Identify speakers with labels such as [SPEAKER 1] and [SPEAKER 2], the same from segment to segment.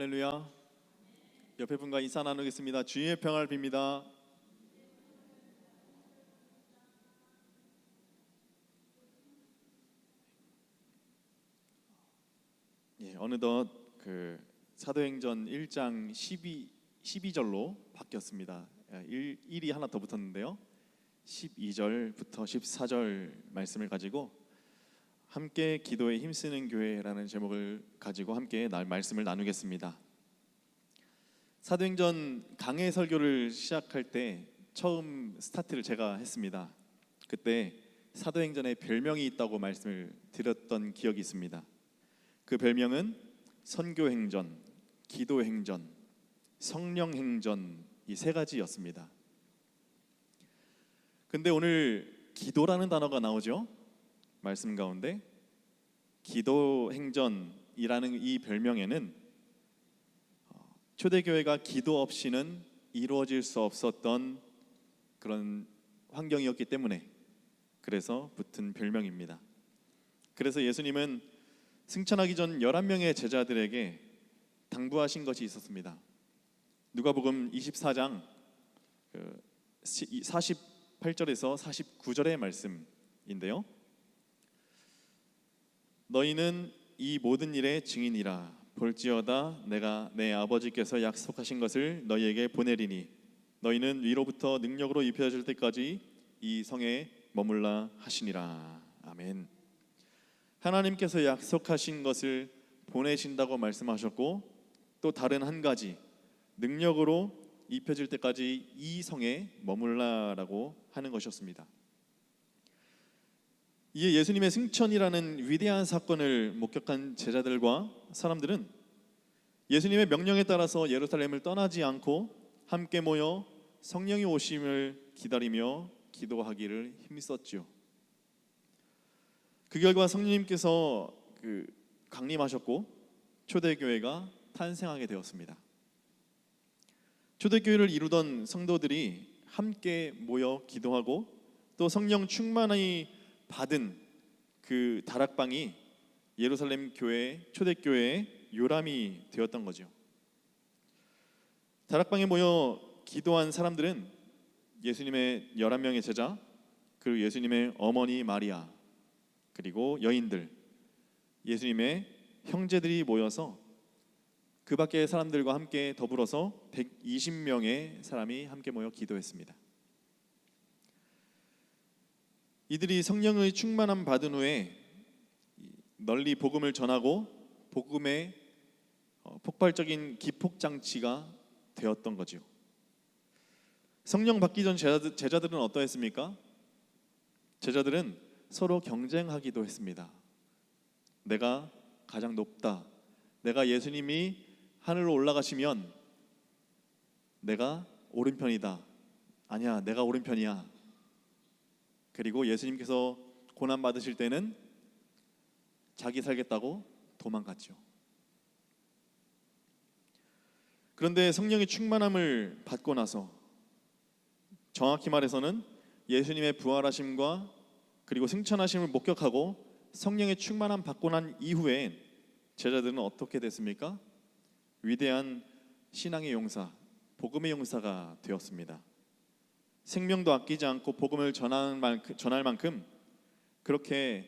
[SPEAKER 1] 할렐루야. 옆에 분과 인사 나누겠습니다. 주님의 평화를 빕니다. 어느덧 사도행전 1장 12절로 바뀌었습니다. 1이 하나 더 붙었는데요. 12절부터 14절 말씀을 가지고 함께 기도에 힘쓰는 교회라는 제목을 가지고 함께 말씀을 나누겠습니다. 사도행전 강해 설교를 시작할 때 처음 스타트를 제가 했습니다. 그때 사도행전에 별명이 있다고 말씀을 드렸던 기억이 있습니다. 그 별명은 선교행전, 기도행전, 성령행전, 이 세 가지였습니다. 근데 오늘 기도라는 단어가 나오죠. 말씀 가운데 기도행전이라는 이 별명에는 초대교회가 기도 없이는 이루어질 수 없었던 그런 환경이었기 때문에 그래서 붙은 별명입니다. 그래서 예수님은 승천하기 전 11명의 제자들에게 당부하신 것이 있었습니다. 누가복음 24장 48절에서 49절의 말씀인데요. 너희는 이 모든 일의 증인이라. 볼지어다 내가 내 아버지께서 약속하신 것을 너희에게 보내리니 너희는 위로부터 능력으로 입혀질 때까지 이 성에 머물라 하시니라. 아멘. 하나님께서 약속하신 것을 보내신다고 말씀하셨고 또 다른 한 가지 능력으로 입혀질 때까지 이 성에 머물라라고 하는 것이었습니다. 이에 예수님의 승천이라는 위대한 사건을 목격한 제자들과 사람들은 예수님의 명령에 따라서 예루살렘을 떠나지 않고 함께 모여 성령이 오심을 기다리며 기도하기를 힘썼지요. 그 결과 성령님께서 강림하셨고 초대교회가 탄생하게 되었습니다. 초대교회를 이루던 성도들이 함께 모여 기도하고 또 성령 충만히 받은 그 다락방이 예루살렘 교회, 초대교회의 요람이 되었던 거죠. 다락방에 모여 기도한 사람들은 예수님의 11명의 제자, 그리고 예수님의 어머니 마리아, 그리고 여인들, 예수님의 형제들이 모여서 그 밖의 사람들과 함께 더불어서 120명의 사람이 함께 모여 기도했습니다. 이들이 성령의 충만함 받은 후에 널리 복음을 전하고 복음의 폭발적인 기폭장치가 되었던 거죠. 성령 받기 전 제자들은 어떠했습니까? 제자들은 서로 경쟁하기도 했습니다. 내가 가장 높다. 내가 예수님이 하늘로 올라가시면 내가 오른편이다. 아니야, 내가 오른편이야. 그리고 예수님께서 고난 받으실 때는 자기 살겠다고 도망갔죠. 그런데 성령의 충만함을 받고 나서 정확히 말해서는 예수님의 부활하심과 그리고 승천하심을 목격하고 성령의 충만함 받고 난 이후에 제자들은 어떻게 됐습니까? 위대한 신앙의 용사, 복음의 용사가 되었습니다. 생명도 아끼지 않고 복음을 전할 만큼 그렇게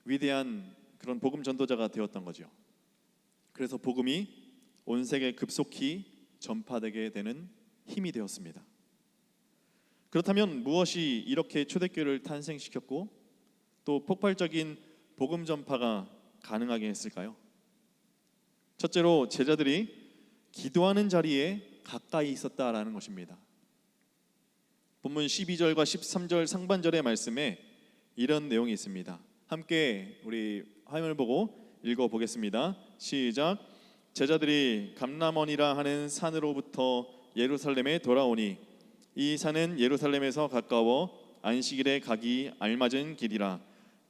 [SPEAKER 1] 위대한 그런 복음 전도자가 되었던 거죠. 그래서 복음이 온 세계에 급속히 전파되게 되는 힘이 되었습니다. 그렇다면 무엇이 이렇게 초대교회를 탄생시켰고 또 폭발적인 복음 전파가 가능하게 했을까요? 첫째로 제자들이 기도하는 자리에 가까이 있었다라는 것입니다. 본문 12절과 13절 상반절의 말씀에 이런 내용이 있습니다. 함께 우리 화면을 보고 읽어보겠습니다. 시작. 제자들이 감람원이라 하는 산으로부터 예루살렘에 돌아오니 이 산은 예루살렘에서 가까워 안식일에 가기 알맞은 길이라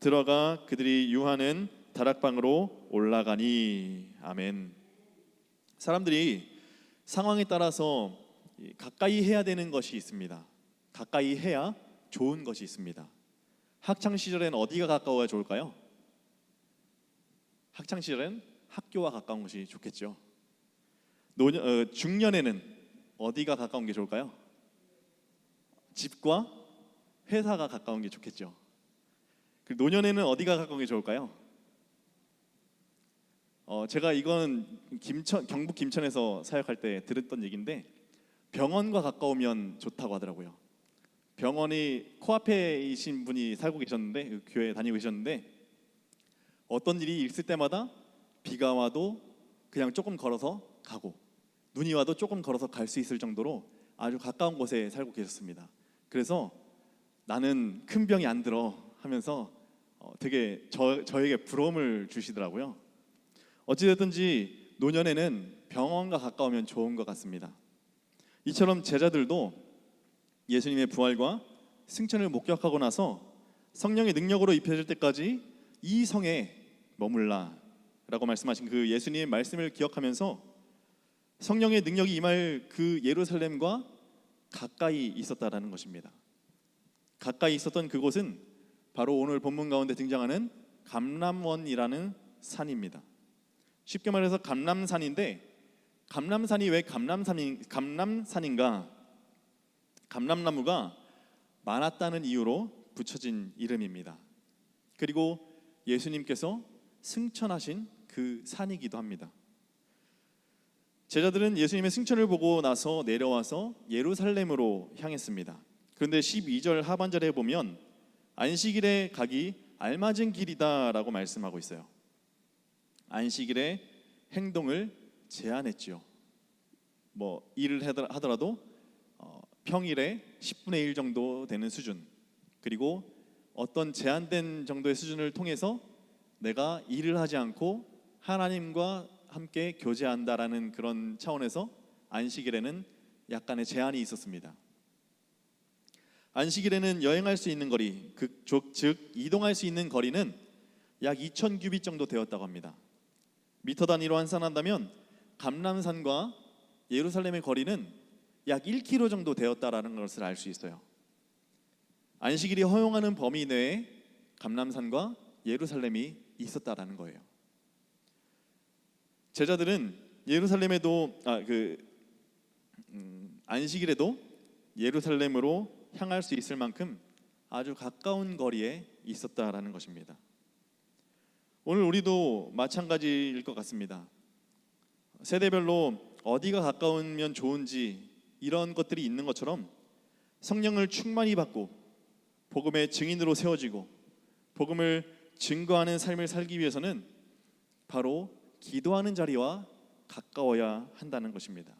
[SPEAKER 1] 들어가 그들이 유하는 다락방으로 올라가니. 아멘. 사람들이 상황에 따라서 가까이 해야 되는 것이 있습니다. 가까이 해야 좋은 것이 있습니다. 학창시절엔 어디가 가까워야 좋을까요? 학창시절엔 학교와 가까운 것이 좋겠죠. 중년에는 어디가 가까운 게 좋을까요? 집과 회사가 가까운 게 좋겠죠. 그리고 노년에는 어디가 가까운 게 좋을까요? 제가 이건 경북 김천에서 사역할 때 들었던 얘기인데 병원과 가까우면 좋다고 하더라고요. 병원이 코앞에이신 분이 살고 계셨는데 그 교회 다니고 계셨는데 어떤 일이 있을 때마다 비가 와도 그냥 조금 걸어서 가고 눈이 와도 조금 걸어서 갈 수 있을 정도로 아주 가까운 곳에 살고 계셨습니다. 그래서 나는 큰 병이 안 들어 하면서 되게 저에게 부러움을 주시더라고요. 어찌됐든지 노년에는 병원과 가까우면 좋은 것 같습니다. 이처럼 제자들도 예수님의 부활과 승천을 목격하고 나서 성령의 능력으로 입혀질 때까지 이 성에 머물라 라고 말씀하신 그 예수님의 말씀을 기억하면서 성령의 능력이 임할 그 예루살렘과 가까이 있었다라는 것입니다. 가까이 있었던 그곳은 바로 오늘 본문 가운데 등장하는 감람원이라는 산입니다. 쉽게 말해서 감람산인데 감람산이 왜 감람산인가? 감람나무가 많았다는 이유로 붙여진 이름입니다. 그리고 예수님께서 승천하신 그 산이기도 합니다. 제자들은 예수님의 승천을 보고 나서 내려와서 예루살렘으로 향했습니다. 그런데 12절 하반절에 보면 안식일에 가기 알맞은 길이다라고 말씀하고 있어요. 안식일에 행동을 제한했지요. 일을 하더라도 평일에 10분의 1 정도 되는 수준, 그리고 어떤 제한된 정도의 수준을 통해서 내가 일을 하지 않고 하나님과 함께 교제한다라는 그런 차원에서 안식일에는 약간의 제한이 있었습니다. 안식일에는 여행할 수 있는 거리, 즉 이동할 수 있는 거리는 약 2,000규빗 정도 되었다고 합니다. 미터 단위로 환산한다면 감람산과 예루살렘의 거리는 약 1km 정도 되었다라는 것을 알 수 있어요. 안식일이 허용하는 범위 내에 감람산과 예루살렘이 있었다라는 거예요. 제자들은 예루살렘에도 안식일에도 예루살렘으로 향할 수 있을 만큼 아주 가까운 거리에 있었다라는 것입니다. 오늘 우리도 마찬가지일 것 같습니다. 세대별로 어디가 가까우면 좋은지 이런 것들이 있는 것처럼 성령을 충만히 받고 복음의 증인으로 세워지고 복음을 증거하는 삶을 살기 위해서는 바로 기도하는 자리와 가까워야 한다는 것입니다.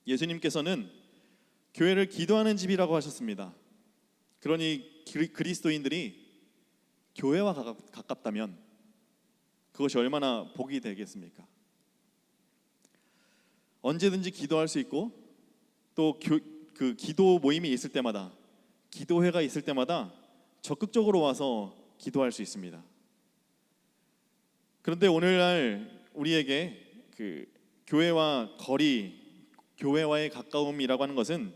[SPEAKER 1] 예수님께서는 교회를 기도하는 집이라고 하셨습니다. 그러니 그리스도인들이 교회와 가깝다면 그것이 얼마나 복이 되겠습니까? 언제든지 기도할 수 있고 또 그 기도 모임이 있을 때마다, 기도회가 있을 때마다 적극적으로 와서 기도할 수 있습니다. 그런데 오늘날 우리에게 그 교회와 거리, 교회와의 가까움이라고 하는 것은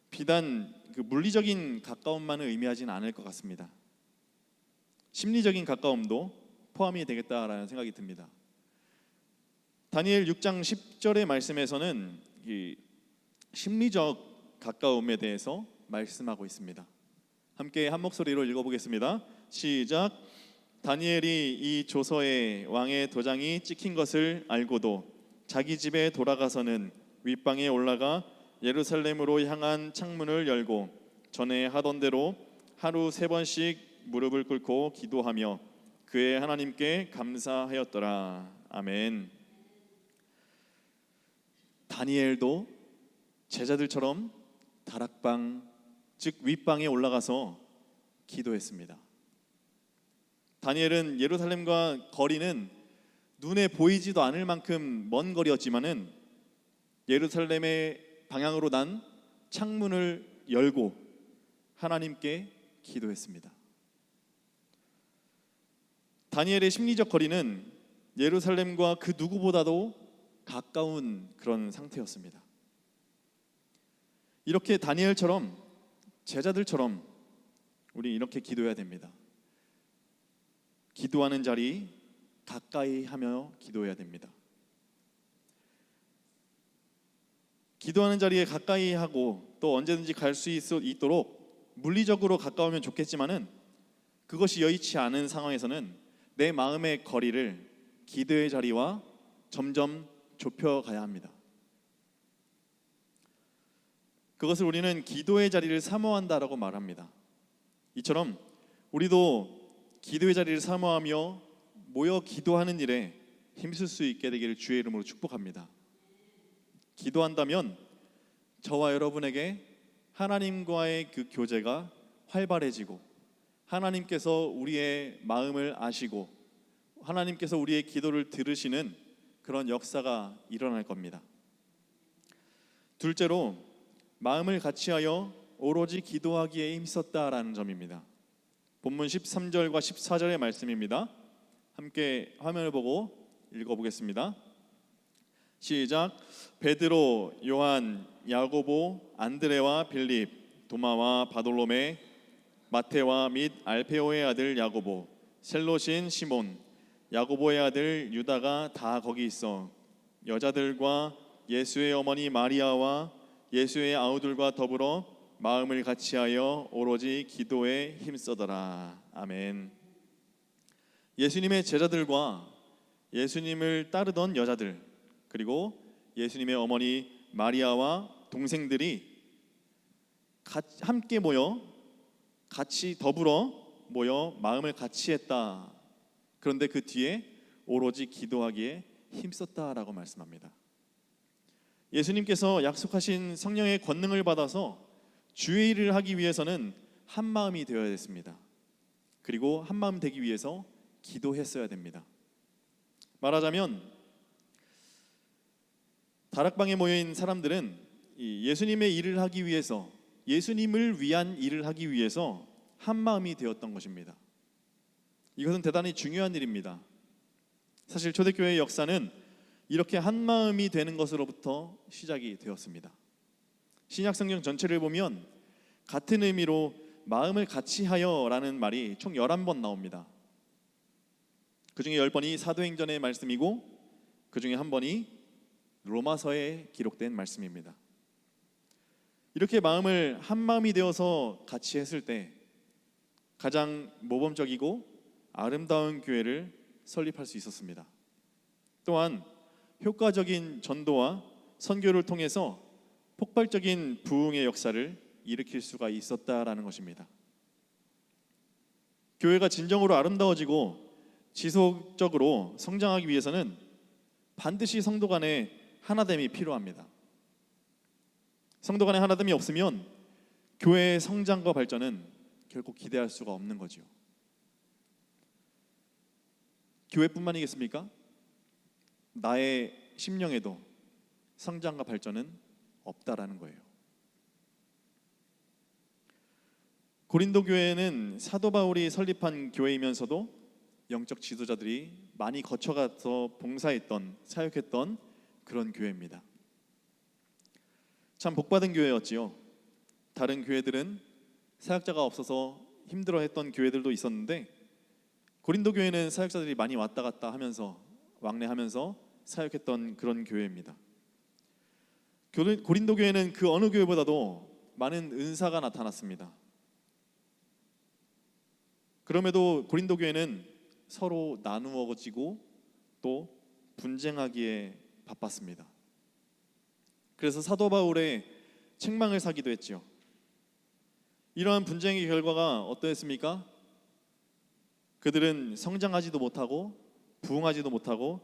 [SPEAKER 1] 비단 그 물리적인 가까움만을 의미하지는 않을 것 같습니다. 심리적인 가까움도 포함이 되겠다라는 생각이 듭니다. 다니엘 6장 10절의 말씀에서는 이 심리적 가까움에 대해서 말씀하고 있습니다. 함께 한 목소리로 읽어보겠습니다. 시작. 다니엘이 이 조서에 왕의 도장이 찍힌 것을 알고도 자기 집에 돌아가서는 윗방에 올라가 예루살렘으로 향한 창문을 열고 전에 하던 대로 하루 3번씩 무릎을 꿇고 기도하며 그의 하나님께 감사하였더라. 아멘. 다니엘도 제자들처럼 다락방, 즉 윗방에 올라가서 기도했습니다. 다니엘은 예루살렘과 거리는 눈에 보이지도 않을 만큼 먼 거리였지만은 예루살렘의 방향으로 난 창문을 열고 하나님께 기도했습니다. 다니엘의 심리적 거리는 예루살렘과 그 누구보다도 가까운 그런 상태였습니다. 이렇게 다니엘처럼 제자들처럼 우리 이렇게 기도해야 됩니다. 기도하는 자리 가까이 하며 기도해야 됩니다. 기도하는 자리에 가까이 하고 또 언제든지 갈 수 있도록 물리적으로 가까우면 좋겠지만은 그것이 여의치 않은 상황에서는 내 마음의 거리를 기도의 자리와 점점 좁혀가야 합니다. 그것을 우리는 기도의 자리를 사모한다라고 말합니다. 이처럼 우리도 기도의 자리를 사모하며 모여 기도하는 일에 힘쓸 수 있게 되기를 주의 이름으로 축복합니다. 기도한다면 저와 여러분에게 하나님과의 그 교제가 활발해지고 하나님께서 우리의 마음을 아시고 하나님께서 우리의 기도를 들으시는 그런 역사가 일어날 겁니다. 둘째로 마음을 같이하여 오로지 기도하기에 힘썼다라는 점입니다. 본문 13절과 14절의 말씀입니다. 함께 화면을 보고 읽어보겠습니다. 시작. 베드로, 요한, 야고보, 안드레와 빌립, 도마와 바돌로메, 마테와 및 알페오의 아들 야고보, 셀롯인 시몬, 야고보의 아들 유다가 다 거기 있어 여자들과 예수의 어머니 마리아와 예수의 아우들과 더불어 마음을 같이하여 오로지 기도에 힘쓰더라. 아멘. 예수님의 제자들과 예수님을 따르던 여자들, 그리고 예수님의 어머니 마리아와 동생들이 함께 모여 같이 더불어 모여 마음을 같이 했다. 그런데 그 뒤에 오로지 기도하기에 힘썼다라고 말씀합니다. 예수님께서 약속하신 성령의 권능을 받아서 주의 일을 하기 위해서는 한 마음이 되어야 됐습니다. 그리고 한 마음 되기 위해서 기도했어야 됩니다. 말하자면 다락방에 모여있는 사람들은 예수님의 일을 하기 위해서, 예수님을 위한 일을 하기 위해서 한 마음이 되었던 것입니다. 이것은 대단히 중요한 일입니다. 사실 초대교회의 역사는 이렇게 한 마음이 되는 것으로부터 시작이 되었습니다. 신약성경 전체를 보면 같은 의미로 마음을 같이 하여라는 말이 총 11번 나옵니다. 그 중에 10번이 사도행전의 말씀이고 그 중에 한 번이 로마서에 기록된 말씀입니다. 이렇게 마음을 한 마음이 되어서 같이 했을 때 가장 모범적이고 아름다운 교회를 설립할 수 있었습니다. 또한 효과적인 전도와 선교를 통해서 폭발적인 부흥의 역사를 일으킬 수가 있었다라는 것입니다. 교회가 진정으로 아름다워지고 지속적으로 성장하기 위해서는 반드시 성도 간의 하나됨이 필요합니다. 성도 간의 하나됨이 없으면 교회의 성장과 발전은 결코 기대할 수가 없는 거죠. 교회뿐만이겠습니까? 나의 심령에도 성장과 발전은 없다라는 거예요. 고린도 교회는 사도 바울이 설립한 교회이면서도 영적 지도자들이 많이 거쳐가서 봉사했던, 사역했던 그런 교회입니다. 참 복받은 교회였지요. 다른 교회들은 사역자가 없어서 힘들어했던 교회들도 있었는데 고린도 교회는 사역자들이 많이 왔다 갔다 하면서 왕래하면서 사역했던 그런 교회입니다. 고린도 교회는 그 어느 교회보다도 많은 은사가 나타났습니다. 그럼에도 고린도 교회는 서로 나누어지고 또 분쟁하기에 바빴습니다. 그래서 사도 바울의 책망을 사기도 했죠. 이러한 분쟁의 결과가 어떠했습니까? 그들은 성장하지도 못하고 부흥하지도 못하고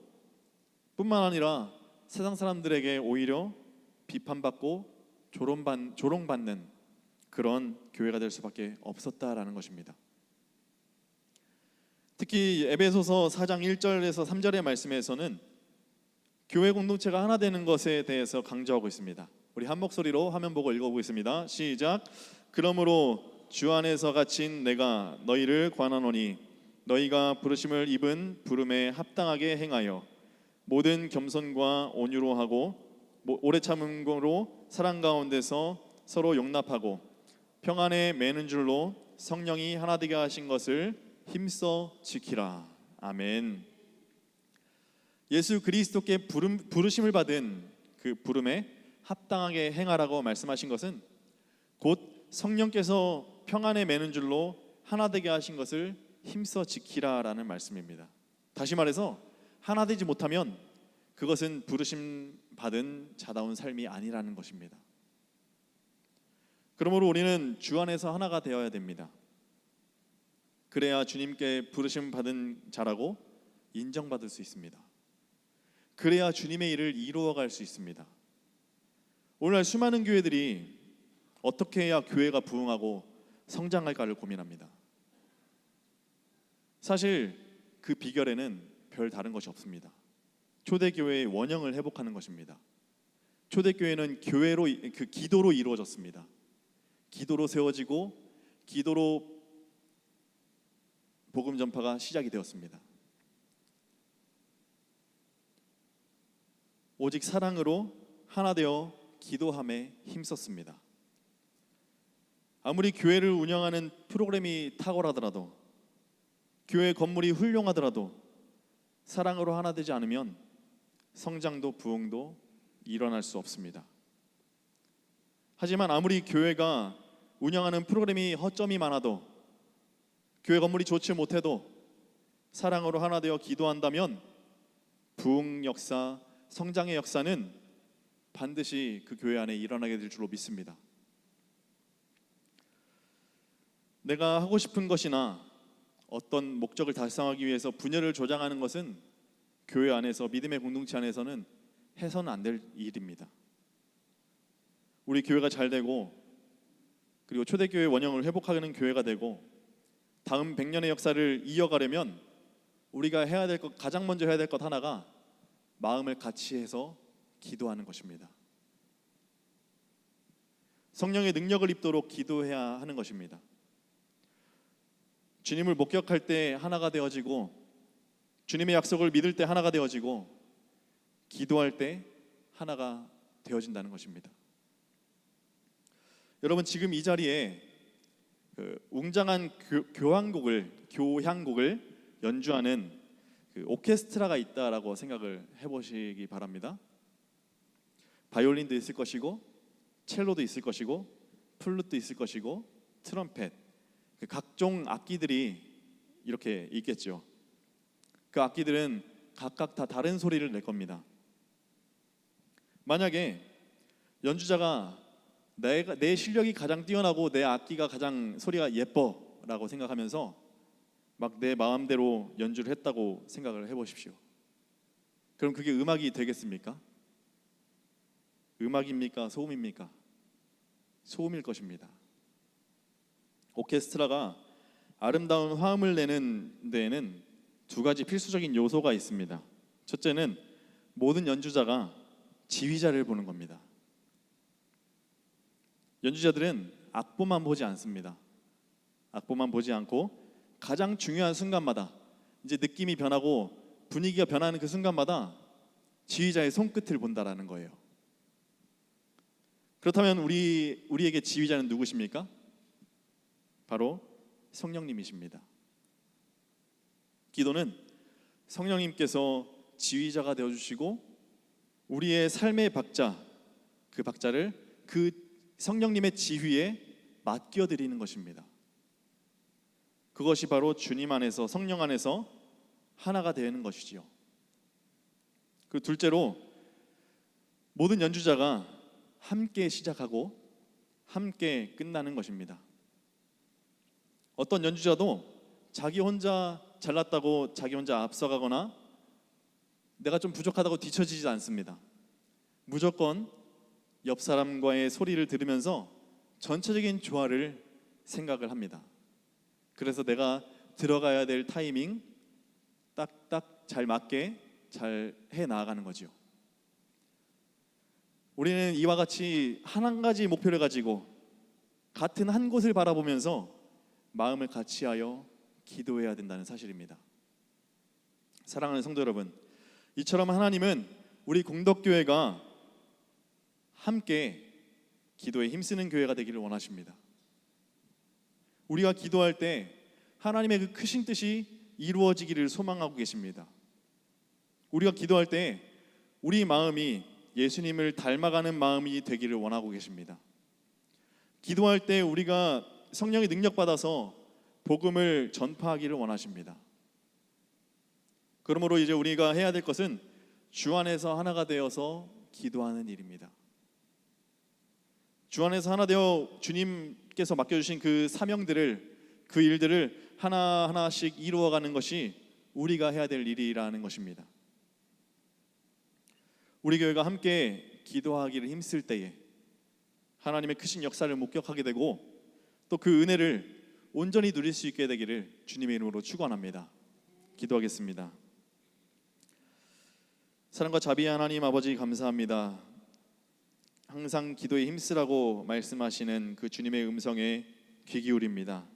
[SPEAKER 1] 뿐만 아니라 세상 사람들에게 오히려 비판받고 조롱받는 그런 교회가 될 수밖에 없었다라는 것입니다. 특히 에베소서 4장 1절에서 3절의 말씀에서는 교회 공동체가 하나 되는 것에 대해서 강조하고 있습니다. 우리 한 목소리로 화면 보고 읽어보겠습니다. 시작. 그러므로 주 안에서 갇힌 내가 너희를 권하노니 너희가 부르심을 입은 부름에 합당하게 행하여 모든 겸손과 온유로 하고 오래 참음으로 사랑 가운데서 서로 용납하고 평안에 매는 줄로 성령이 하나 되게 하신 것을 힘써 지키라. 아멘. 예수 그리스도께 부르심을 받은 그 부름에 합당하게 행하라고 말씀하신 것은 곧 성령께서 평안에 매는 줄로 하나 되게 하신 것을 힘써 지키라라는 말씀입니다. 다시 말해서 하나 되지 못하면 그것은 부르심 받은 자다운 삶이 아니라는 것입니다. 그러므로 우리는 주 안에서 하나가 되어야 됩니다. 그래야 주님께 부르심 받은 자라고 인정받을 수 있습니다. 그래야 주님의 일을 이루어갈 수 있습니다. 오늘날 수많은 교회들이 어떻게 해야 교회가 부흥하고 성장할까를 고민합니다. 사실 그 비결에는 별 다른 것이 없습니다. 초대교회의 원형을 회복하는 것입니다. 초대교회는 교회로, 그 기도로 이루어졌습니다. 기도로 세워지고 기도로 복음 전파가 시작이 되었습니다. 오직 사랑으로 하나 되어 기도함에 힘썼습니다. 아무리 교회를 운영하는 프로그램이 탁월하더라도, 교회 건물이 훌륭하더라도 사랑으로 하나 되지 않으면 성장도 부흥도 일어날 수 없습니다. 하지만 아무리 교회가 운영하는 프로그램이 허점이 많아도, 교회 건물이 좋지 못해도 사랑으로 하나 되어 기도한다면 부흥 역사, 성장의 역사는 반드시 그 교회 안에 일어나게 될 줄로 믿습니다. 내가 하고 싶은 것이나 어떤 목적을 달성하기 위해서 분열을 조장하는 것은 교회 안에서, 믿음의 공동체 안에서는 해서는 안 될 일입니다. 우리 교회가 잘 되고, 그리고 초대교회 원형을 회복하는 교회가 되고 다음 100년의 역사를 이어가려면 우리가 해야 될 것, 가장 먼저 해야 될 것 하나가 마음을 같이 해서 기도하는 것입니다. 성령의 능력을 입도록 기도해야 하는 것입니다. 주님을 목격할 때 하나가 되어지고, 주님의 약속을 믿을 때 하나가 되어지고, 기도할 때 하나가 되어진다는 것입니다. 여러분, 지금 이 자리에 웅장한 교향곡을 연주하는 오케스트라가 있다라고 생각을 해보시기 바랍니다. 바이올린도 있을 것이고, 첼로도 있을 것이고, 플룻도 있을 것이고, 트럼펫, 각종 악기들이 이렇게 있겠죠. 그 악기들은 각각 다 다른 소리를 낼 겁니다. 만약에 연주자가 내 실력이 가장 뛰어나고 내 악기가 가장 소리가 예뻐라고 생각하면서 막 내 마음대로 연주를 했다고 생각을 해보십시오. 그럼 그게 음악이 되겠습니까? 음악입니까? 소음입니까? 소음일 것입니다. 오케스트라가 아름다운 화음을 내는 데에는 두 가지 필수적인 요소가 있습니다. 첫째는 모든 연주자가 지휘자를 보는 겁니다. 연주자들은 악보만 보지 않습니다. 악보만 보지 않고 가장 중요한 순간마다, 이제 느낌이 변하고 분위기가 변하는 그 순간마다 지휘자의 손끝을 본다라는 거예요. 그렇다면 우리에게 지휘자는 누구십니까? 바로 성령님이십니다. 기도는 성령님께서 지휘자가 되어주시고 우리의 삶의 박자, 그 박자를 그 성령님의 지휘에 맡겨드리는 것입니다. 그것이 바로 주님 안에서, 성령 안에서 하나가 되는 것이지요. 그 둘째로, 모든 연주자가 함께 시작하고 함께 끝나는 것입니다. 어떤 연주자도 자기 혼자 잘났다고 자기 혼자 앞서가거나 내가 좀 부족하다고 뒤처지지 않습니다. 무조건 옆 사람과의 소리를 들으면서 전체적인 조화를 생각을 합니다. 그래서 내가 들어가야 될 타이밍 딱딱 잘 맞게 잘 해 나가는 거죠. 우리는 이와 같이 한 가지 목표를 가지고 같은 한 곳을 바라보면서 마음을 같이하여 기도해야 된다는 사실입니다. 사랑하는 성도 여러분, 이처럼 하나님은 우리 공덕교회가 함께 기도에 힘쓰는 교회가 되기를 원하십니다. 우리가 기도할 때 하나님의 그 크신 뜻이 이루어지기를 소망하고 계십니다. 우리가 기도할 때 우리 마음이 예수님을 닮아가는 마음이 되기를 원하고 계십니다. 기도할 때 우리가 성령의 능력 받아서 복음을 전파하기를 원하십니다. 그러므로 이제 우리가 해야 될 것은 주 안에서 하나가 되어서 기도하는 일입니다. 주 안에서 하나 되어 주님께서 맡겨주신 그 사명들을, 그 일들을 하나하나씩 이루어가는 것이 우리가 해야 될 일이라는 것입니다. 우리 교회가 함께 기도하기를 힘쓸 때에 하나님의 크신 역사를 목격하게 되고 또 그 은혜를 온전히 누릴 수 있게 되기를 주님의 이름으로 축원합니다. 기도하겠습니다. 사랑과 자비의 하나님 아버지, 감사합니다. 항상 기도에 힘쓰라고 말씀하시는 그 주님의 음성에 귀 기울입니다.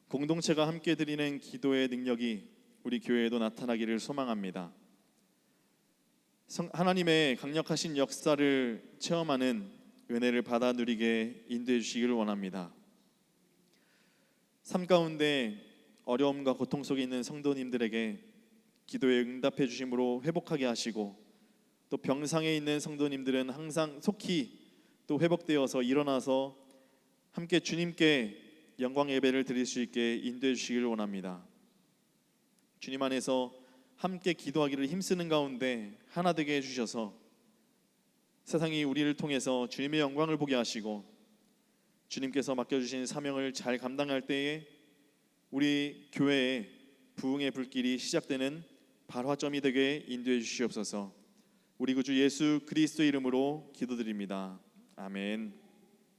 [SPEAKER 1] 공동체가 함께 드리는 기도의 능력이 우리 교회에도 나타나기를 소망합니다. 하나님의 강력하신 역사를 체험하는 은혜를 받아 누리게 인도해 주시기를 원합니다. 삶 가운데 어려움과 고통 속에 있는 성도님들에게 기도에 응답해 주심으로 회복하게 하시고, 또 병상에 있는 성도님들은 항상 속히 또 회복되어서 일어나서 함께 주님께 영광 예배를 드릴 수 있게 인도해 주시기를 원합니다. 주님 안에서 함께 기도하기를 힘쓰는 가운데 하나 되게 해주셔서 세상이 우리를 통해서 주님의 영광을 보게 하시고, 주님께서 맡겨주신 사명을 잘 감당할 때에 우리 교회에 부흥의 불길이 시작되는 발화점이 되게 인도해 주시옵소서. 우리 구주 예수 그리스도 이름으로 기도드립니다. 아멘.